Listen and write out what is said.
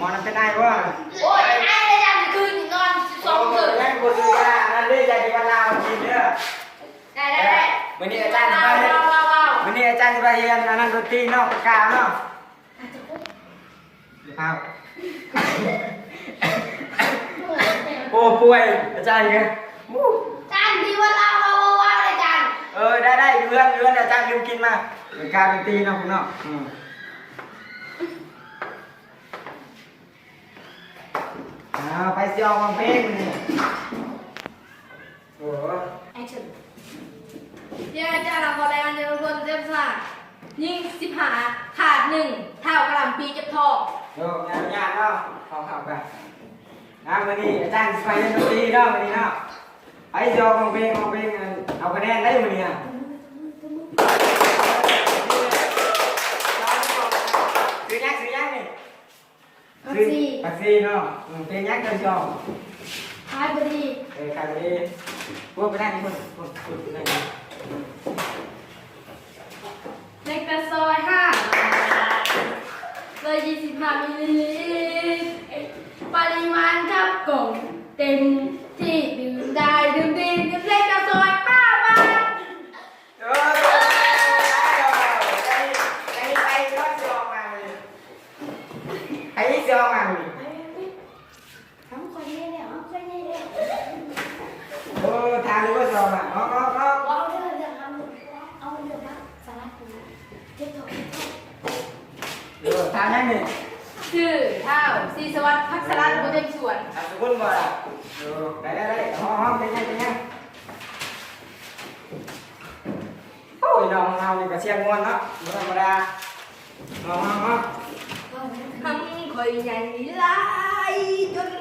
มอนเป็นไงวะโอ้ยไอ้เลยยังคืนนอน12 คืนยังกูซื้อกันนั่นเลยใจดีวันลาวกินเด้อได้วันนี้อาจารย์จะไปวันนี้อาจารย์จะไปเรียนอันนั้นดนตรีเนาะกาวเนาะข้าวโอ้ป่วยอาจารย์ไงจานดีวันลาวว้าวเลยจานได้เรือนอาจารย์ลืมกินมาเป็นกาวดนตรีเนาะคุณเนาะไปเสียงเพลงนี่โอ้แอคชั่นเดี๋ยวอาจารย์เราขอรายงานในวันเจ็บซ่ายิง15ขาด1เท่ากระหล่ำปีเจ็บท้องงานเนาะเข้ากันวันนี้อาจารย์ไปเล่นดนตรีเนาะวันนี้เนาะไปเสียงเพลงเอาคะแนนได้วันนี้ซื้อยังนี่ปักซีเนาะเพลงยักษ์เดินจองขายพอดีขายพอดีพวกไปได้นี่คนได้นี่เล็กกระซอย5เลย25 มิลลิลิตรปริมาณครับกล่องเต็มที่ดื่มได้ดื่มดีดื่มเล็กกระซอย5 บาทเจ้ามาเลยทำคนนี้เนี่ยเอาคนนี้เนี่ยทางนี้ก็เจ้ามาเอาเรื่องทำเอาเรื่องมาสาระกูเจ็บท้องทางนั้นนี่ชื่อเท่าศรีสวัสดิ์พักสลัดโมเดลสวนสกุลบ่ล่ะได้ห้องเป็นไงโอ้ยน้องเรานี่ก็เสียงงวนเนาะธรรมดาห้องทำคอยใหญ่หลายจน